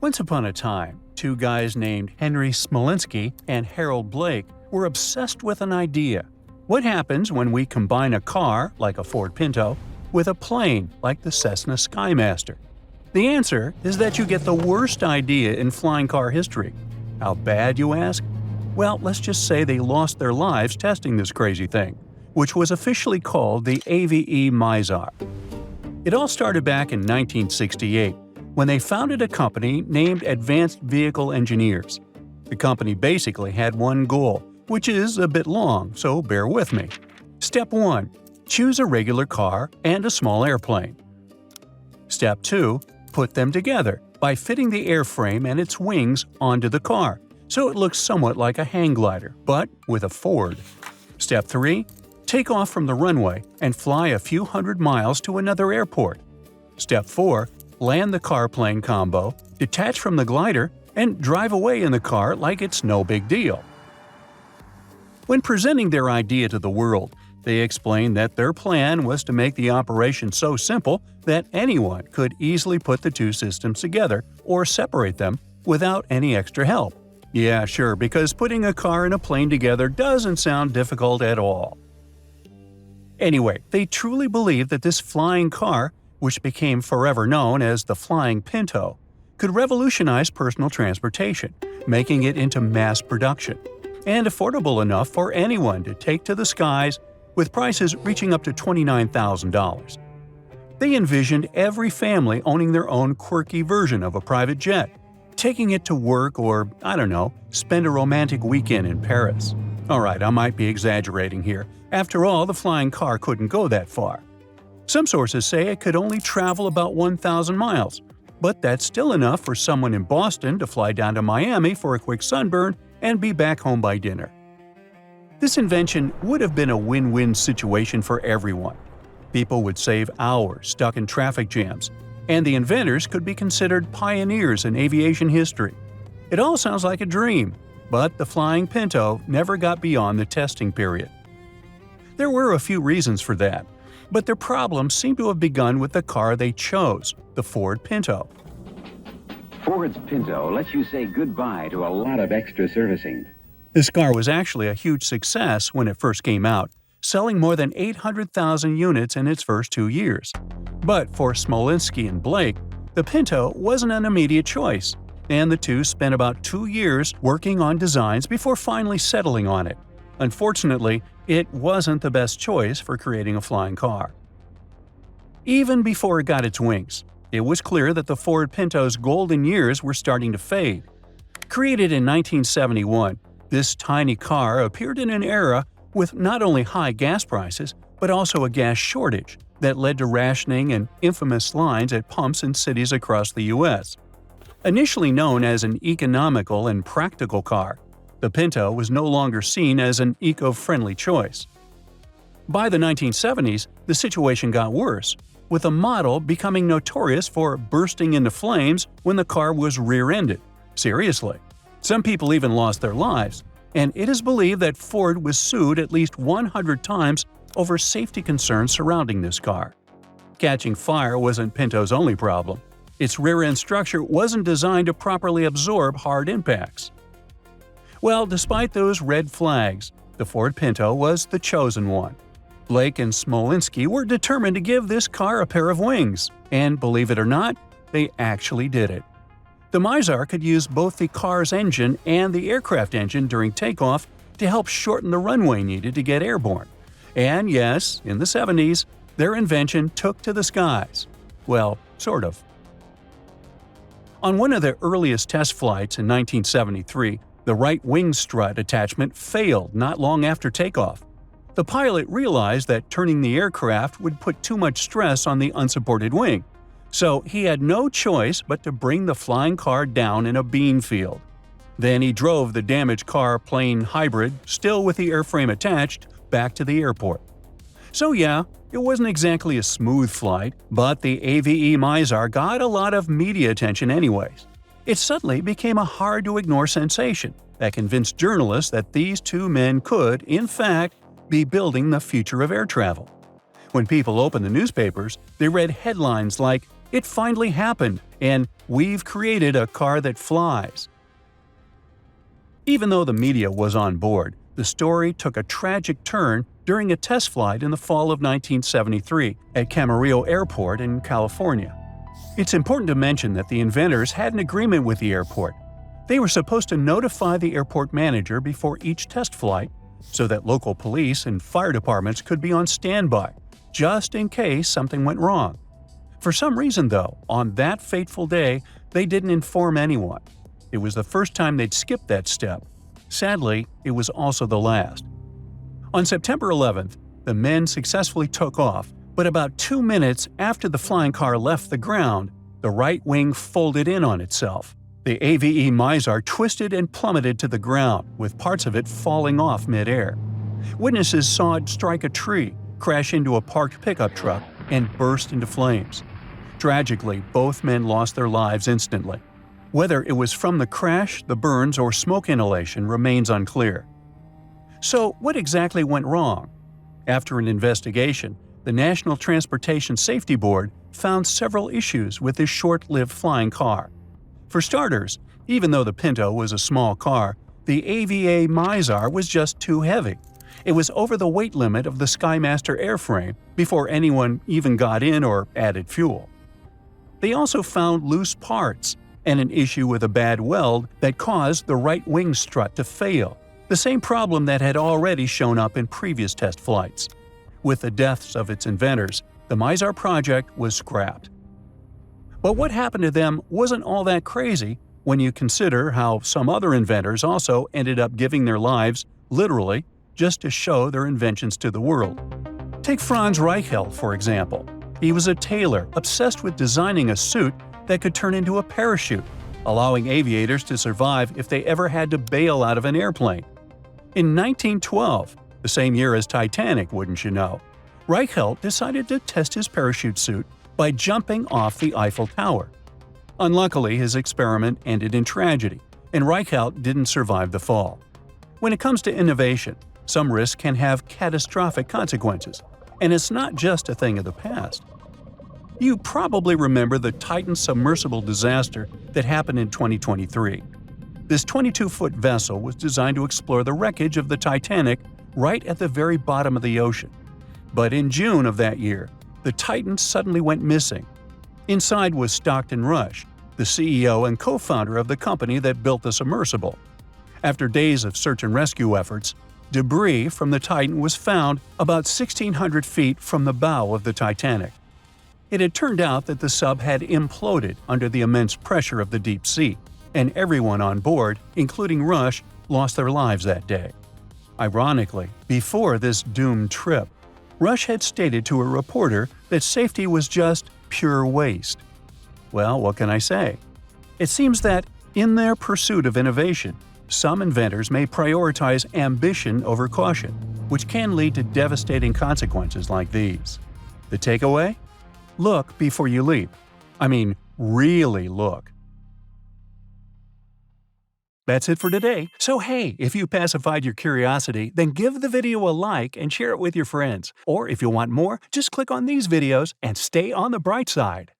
Once upon a time, two guys named Henry Smolinski and Harold Blake were obsessed with an idea. What happens when we combine a car, like a Ford Pinto, with a plane, like the Cessna Skymaster? The answer is that you get the worst idea in flying car history. How bad, you ask? Well, let's just say they lost their lives testing this crazy thing, which was officially called the AVE Mizar. It all started back in 1968, when they founded a company named Advanced Vehicle Engineers. The company basically had one goal, which is a bit long, so bear with me. Step 1. Choose a regular car and a small airplane. Step 2. Put them together by fitting the airframe and its wings onto the car, so it looks somewhat like a hang glider, but with a Ford. Step 3. Take off from the runway and fly a few hundred miles to another airport. Step 4. Land the car-plane combo, detach from the glider, and drive away in the car like it's no big deal. When presenting their idea to the world, they explained that their plan was to make the operation so simple that anyone could easily put the two systems together or separate them without any extra help. Yeah, sure, because putting a car and a plane together doesn't sound difficult at all. Anyway, they truly believed that this flying car, which became forever known as the Flying Pinto, could revolutionize personal transportation, making it into mass production, and affordable enough for anyone to take to the skies, with prices reaching up to $29,000. They envisioned every family owning their own quirky version of a private jet, taking it to work or, I don't know, spend a romantic weekend in Paris. Alright, I might be exaggerating here. After all, the flying car couldn't go that far. Some sources say it could only travel about 1,000 miles, but that's still enough for someone in Boston to fly down to Miami for a quick sunburn and be back home by dinner. This invention would have been a win-win situation for everyone. People would save hours stuck in traffic jams, and the inventors could be considered pioneers in aviation history. It all sounds like a dream, but the Flying Pinto never got beyond the testing period. There were a few reasons for that, but their problems seem to have begun with the car they chose, the Ford Pinto. Ford's Pinto lets you say goodbye to a lot of extra servicing. This car was actually a huge success when it first came out, selling more than 800,000 units in its first 2 years. But for Smolinski and Blake, the Pinto wasn't an immediate choice, and the two spent about 2 years working on designs before finally settling on it. Unfortunately, it wasn't the best choice for creating a flying car. Even before it got its wings, it was clear that the Ford Pinto's golden years were starting to fade. Created in 1971, this tiny car appeared in an era with not only high gas prices, but also a gas shortage that led to rationing and infamous lines at pumps in cities across the U.S. Initially known as an economical and practical car, the Pinto was no longer seen as an eco-friendly choice. By the 1970s, the situation got worse, with the model becoming notorious for bursting into flames when the car was rear-ended. Seriously. Some people even lost their lives, and it is believed that Ford was sued at least 100 times over safety concerns surrounding this car. Catching fire wasn't Pinto's only problem. Its rear-end structure wasn't designed to properly absorb hard impacts. Well, despite those red flags, the Ford Pinto was the chosen one. Blake and Smolinski were determined to give this car a pair of wings, and believe it or not, they actually did it. The Mizar could use both the car's engine and the aircraft engine during takeoff to help shorten the runway needed to get airborne. And yes, in the 70s, their invention took to the skies. Well, sort of. On one of their earliest test flights in 1973, the right wing strut attachment failed not long after takeoff. The pilot realized that turning the aircraft would put too much stress on the unsupported wing, so he had no choice but to bring the flying car down in a bean field. Then he drove the damaged car-plane hybrid, still with the airframe attached, back to the airport. So yeah, it wasn't exactly a smooth flight, but the AVE Mizar got a lot of media attention anyways. It suddenly became a hard-to-ignore sensation that convinced journalists that these two men could, in fact, be building the future of air travel. When people opened the newspapers, they read headlines like, It finally happened, and we've created a car that flies. Even though the media was on board, the story took a tragic turn during a test flight in the fall of 1973 at Camarillo Airport in California. It's important to mention that the inventors had an agreement with the airport. They were supposed to notify the airport manager before each test flight so that local police and fire departments could be on standby, just in case something went wrong. For some reason, though, on that fateful day, they didn't inform anyone. It was the first time they'd skipped that step. Sadly, it was also the last. On September 11th, the men successfully took off, but about 2 minutes after the flying car left the ground, the right wing folded in on itself. The AVE Mizar twisted and plummeted to the ground, with parts of it falling off midair. Witnesses saw it strike a tree, crash into a parked pickup truck, and burst into flames. Tragically, both men lost their lives instantly. Whether it was from the crash, the burns, or smoke inhalation remains unclear. So, what exactly went wrong? After an investigation, the National Transportation Safety Board found several issues with this short-lived flying car. For starters, even though the Pinto was a small car, the AVA Mizar was just too heavy. It was over the weight limit of the Skymaster airframe before anyone even got in or added fuel. They also found loose parts and an issue with a bad weld that caused the right wing strut to fail, the same problem that had already shown up in previous test flights. With the deaths of its inventors, the Mizar project was scrapped. But what happened to them wasn't all that crazy when you consider how some other inventors also ended up giving their lives, literally, just to show their inventions to the world. Take Franz Reichelt, for example. He was a tailor obsessed with designing a suit that could turn into a parachute, allowing aviators to survive if they ever had to bail out of an airplane. In 1912, the same year as Titanic, wouldn't you know, Reichelt decided to test his parachute suit by jumping off the Eiffel Tower. Unluckily, his experiment ended in tragedy, and Reichelt didn't survive the fall. When it comes to innovation, some risks can have catastrophic consequences, and it's not just a thing of the past. You probably remember the Titan submersible disaster that happened in 2023. This 22-foot vessel was designed to explore the wreckage of the Titanic right at the very bottom of the ocean. But in June of that year, the Titan suddenly went missing. Inside was Stockton Rush, the CEO and co-founder of the company that built the submersible. After days of search and rescue efforts, debris from the Titan was found about 1,600 feet from the bow of the Titanic. It had turned out that the sub had imploded under the immense pressure of the deep sea, and everyone on board, including Rush, lost their lives that day. Ironically, before this doomed trip, Rush had stated to a reporter that safety was just pure waste. Well, what can I say? It seems that, in their pursuit of innovation, some inventors may prioritize ambition over caution, which can lead to devastating consequences like these. The takeaway? Look before you leap. I mean, really look. That's it for today. So hey, if you pacified your curiosity, then give the video a like and share it with your friends. Or if you want more, just click on these videos and stay on the bright side.